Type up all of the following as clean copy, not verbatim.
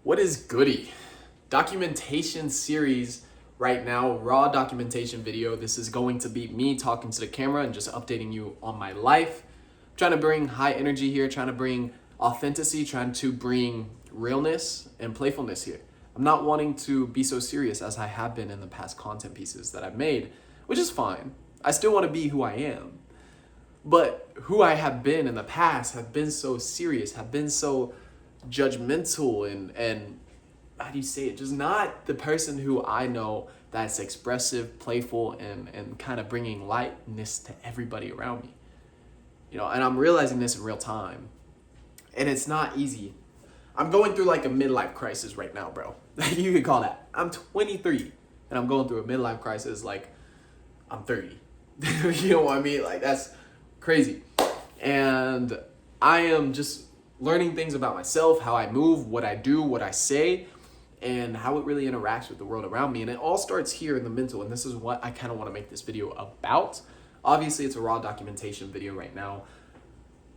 What is goody? Documentation series right now, raw documentation video. This is going to be me talking to the camera and just updating you on my life. I'm trying to bring high energy here, trying to bring authenticity, trying to bring realness and playfulness here. I'm not wanting to be so serious as I have been in the past content pieces that I've made, which is fine. I still want to be who I am. But who I have been in the past have been so serious, have been so judgmental and how do you say it? Just not the person who I know that's expressive, playful, and kind of bringing lightness to everybody around me. And I'm realizing this in real time. And it's not easy. I'm going through like a midlife crisis right now, bro. You could call that. I'm 23 and I'm going through a midlife crisis like I'm 30. You know what I mean? Like that's crazy. And I am just learning things about myself, how I move, what I do, what I say, and how it really interacts with the world around me. And it all starts here in the mental, and this is what I kind of want to make this video about. Obviously, it's a raw documentation video right now,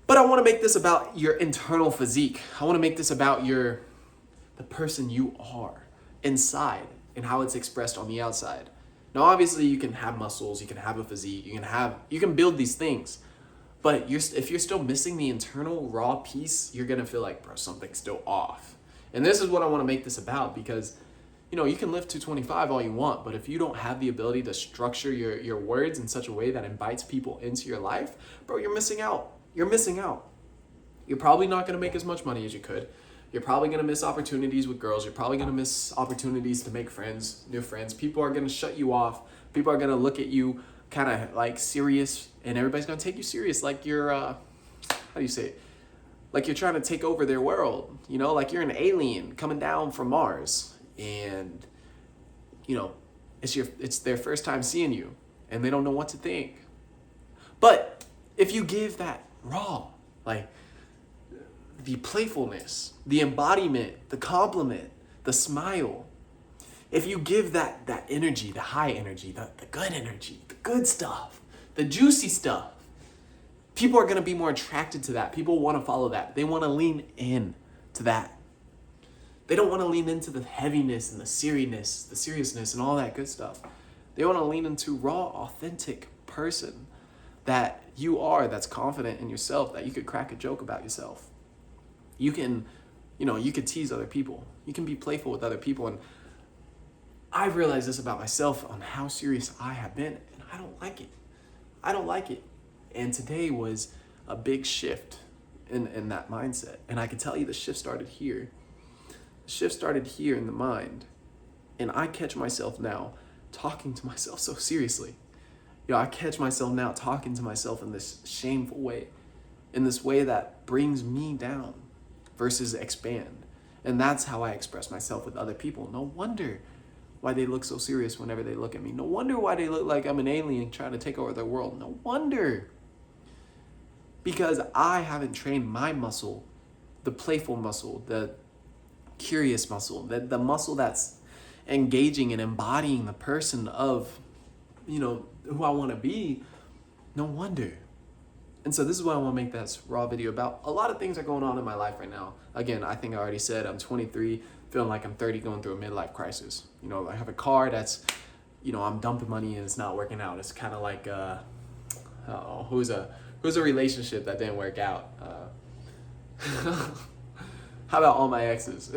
but I want to make this about your internal physique. I want to make this about the person you are inside and how it's expressed on the outside. Now, obviously, you can have muscles, you can have a physique, you can build these things. But if you're still missing the internal raw piece, you're gonna feel like, bro, something's still off. And this is what I want to make this about, because you can live to 25 all you want, but if you don't have the ability to structure your words in such a way that invites people into your life, bro, you're missing out. You're missing out. You're probably not gonna make as much money as you could. You're probably gonna miss opportunities with girls. You're probably gonna miss opportunities to make friends, new friends. People are gonna shut you off. People are gonna look at you kind of like serious, and everybody's gonna take you serious like you're how do you say it, like you're trying to take over their world, like you're an alien coming down from Mars, and it's their first time seeing you and they don't know what to think. But if you give that raw, like the playfulness, the embodiment, the compliment, the smile, if you give that energy, the high energy, the good energy, the good stuff, the juicy stuff, people are going to be more attracted to that. People want to follow that. They want to lean in to that. They don't want to lean into the heaviness and the seriousness and all that good stuff. They want to lean into raw, authentic person that you are, that's confident in yourself, that you could crack a joke about yourself. You can, you could tease other people. You can be playful with other people. And I've realized this about myself on how serious I have been, and I don't like it. I don't like it. And today was a big shift in that mindset. And I can tell you the shift started here. The shift started here in the mind. And I catch myself now talking to myself so seriously. I catch myself now talking to myself in this shameful way, in this way that brings me down versus expand. And that's how I express myself with other people. No wonder why they look so serious whenever they look at me. No wonder why they look like I'm an alien trying to take over their world. No wonder. Because I haven't trained my muscle, the playful muscle, the curious muscle, the muscle that's engaging and embodying the person of, who I want to be. No wonder. And so this is what I want to make this raw video about. A lot of things are going on in my life right now. Again, I think I already said I'm 23, feeling like I'm 30, going through a midlife crisis. I have a car that's, I'm dumping money and it's not working out. It's kind of like, who's a relationship that didn't work out? How about all my exes?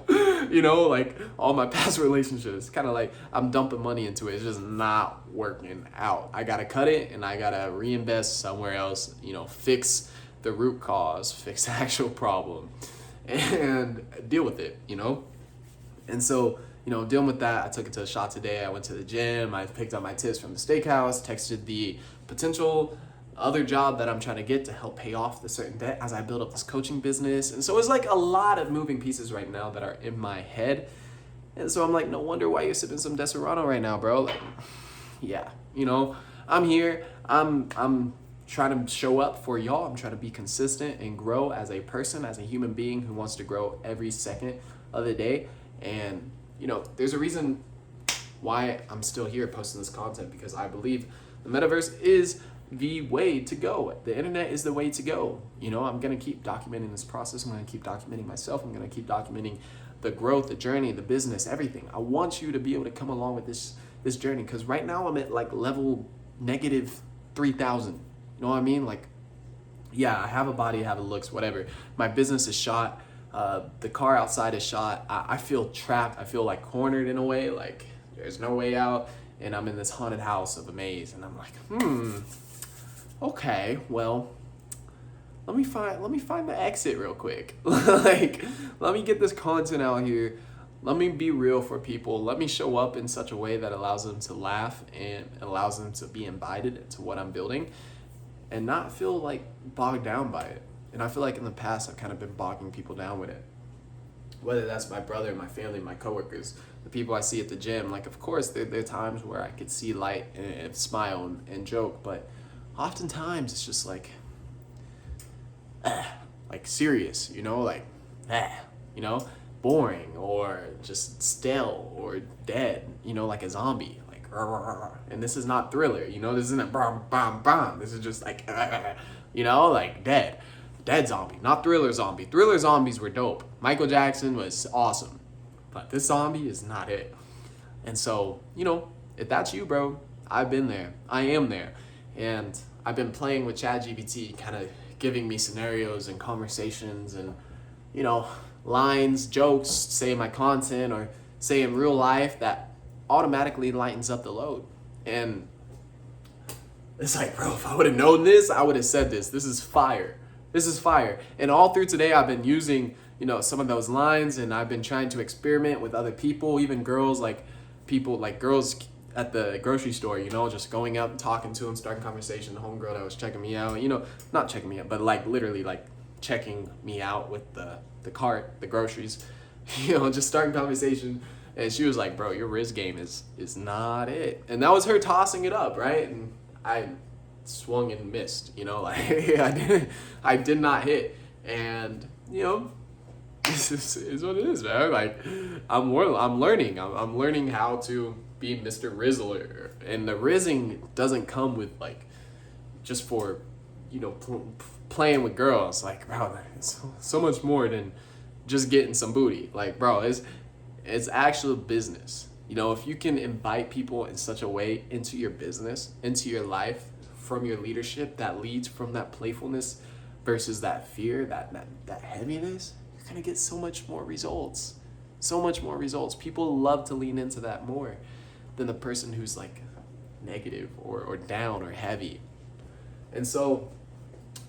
Like all my past relationships, kind of like I'm dumping money into it. It's just not working out. I got to cut it and I got to reinvest somewhere else, fix the root cause, fix the actual problem and deal with it, And so, dealing with that, I took it to a shot today. I went to the gym. I picked up my tips from the steakhouse, texted the potential other job that I'm trying to get to help pay off the certain debt as I build up this coaching business. And so it's like a lot of moving pieces right now that are in my head. And so I'm like, no wonder why you're sipping some Desperado right now, bro. Like, yeah, I'm here. I'm trying to show up for y'all. I'm trying to be consistent and grow as a person, as a human being who wants to grow every second of the day. And, there's a reason why I'm still here posting this content, because I believe the metaverse is the way to go. The internet is the way to go. You know, I'm gonna keep documenting this process. I'm gonna keep documenting myself. I'm gonna keep documenting the growth, the journey, the business, everything. I want you to be able to come along with this journey, because right now I'm at like level negative 3,000. You know what I mean? Like, yeah, I have a body, I have a looks, whatever. My business is shot. The car outside is shot. I feel trapped. I feel like cornered in a way. Like there's no way out, and I'm in this haunted house of a maze, and I'm like, okay, well, let me find the exit real quick. Like, let me get this content out here. Let me be real for people. Let me show up in such a way that allows them to laugh and allows them to be invited into what I'm building and not feel like bogged down by it. And I feel like in the past, I've kind of been bogging people down with it. Whether that's my brother, my family, my coworkers, the people I see at the gym. Like, of course, there are times where I could see light and smile and joke, but oftentimes it's just like serious, you know, like, you know, boring or just stale or dead, you know, like a zombie, like, and this is not Thriller, you know, this isn't bam, bam, bam. This is just like, you know, like dead zombie, not Thriller zombie. Thriller zombies were dope. Michael Jackson was awesome, but this zombie is not it. And so, you know, if that's you, bro, I've been there. I am there. And I've been playing with ChatGPT, kind of giving me scenarios and conversations and, you know, lines, jokes, say in my content or say in real life that automatically lightens up the load. And it's like, bro, if I would have known this, I would have said this. This is fire. This is fire. And all through today, I've been using, you know, some of those lines, and I've been trying to experiment with other people, even girls, like people, like girls at the grocery store, you know, just going up and talking to them, starting conversation. The homegirl that was checking me out, you know, not checking me out, but like literally like checking me out with the cart, the groceries, you know, just starting conversation. And she was like, bro, your wrist game is not it. And that was her tossing it up, right? And I swung and missed, you know, like I did not hit. And, you know, this is what it is, man. Like, I'm learning. I'm learning how to be Mr. Rizzler. And the rizzing doesn't come with, like, just for, you know, playing with girls. Like, bro, it's so much more than just getting some booty. Like, bro, it's actual business. You know, if you can invite people in such a way into your business, into your life, from your leadership that leads from that playfulness versus that fear, that heaviness, you're gonna get so much more results. So much more results. People love to lean into that more than the person who's like negative or down or heavy. And so,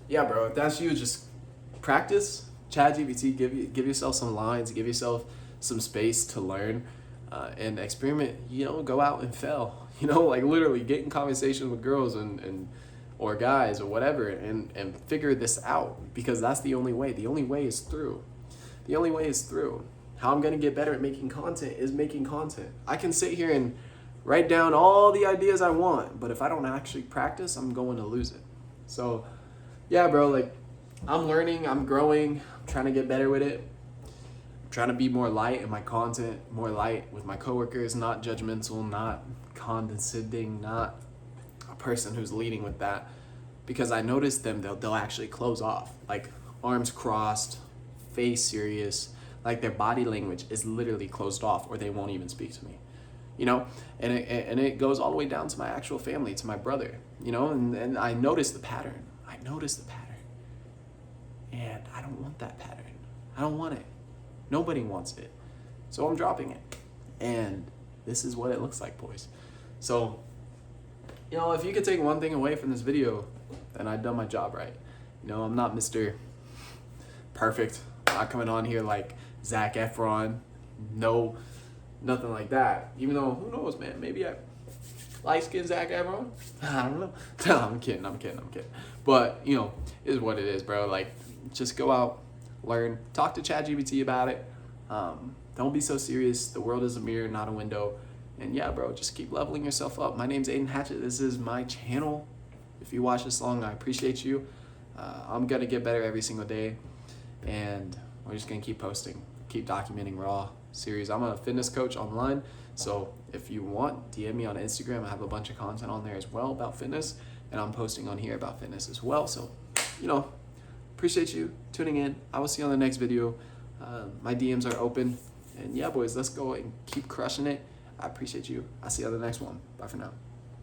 yeah, bro, if that's you, just practice ChatGPT, give yourself some lines, give yourself some space to learn and experiment, you know, go out and fail. You know, like literally get in conversation with girls and or guys or whatever and figure this out, because that's the only way. The only way is through. The only way is through. How I'm gonna get better at making content is making content. I can sit here and write down all the ideas I want, but if I don't actually practice, I'm going to lose it. So yeah, bro, like I'm learning, I'm growing, I'm trying to get better with it. I'm trying to be more light in my content, more light with my coworkers, not judgmental, not condescending, not a person who's leading with that, because I noticed them, they'll actually close off, like arms crossed, face serious, like their body language is literally closed off, or they won't even speak to me, you know. And it goes all the way down to my actual family, to my brother, you know. And I noticed the pattern. And I don't want that pattern. I don't want it. Nobody wants it. So I'm dropping it. And this is what it looks like, boys. So, you know, if you could take one thing away from this video, then I've done my job right. You know, I'm not Mr. Perfect. I'm not coming on here like Zac Efron. No, nothing like that. Even though, who knows, man? Maybe I light-skinned Zac Efron? I don't know. No, I'm kidding. But, you know, it is what it is, bro. Like, just go out, learn, talk to ChatGPT about it. Don't be so serious. The world is a mirror, not a window. And yeah, bro, just keep leveling yourself up. My name's Aiden Hatchett. This is my channel. If you watch this long, I appreciate you. I'm going to get better every single day. And we're just going to keep posting, keep documenting raw series. I'm a fitness coach online. So if you want, DM me on Instagram. I have a bunch of content on there as well about fitness. and I'm posting on here about fitness as well. So, you know, appreciate you tuning in. I will see you on the next video. My DMs are open. And yeah, boys, let's go and keep crushing it. I appreciate you. I'll see you on the next one. Bye for now.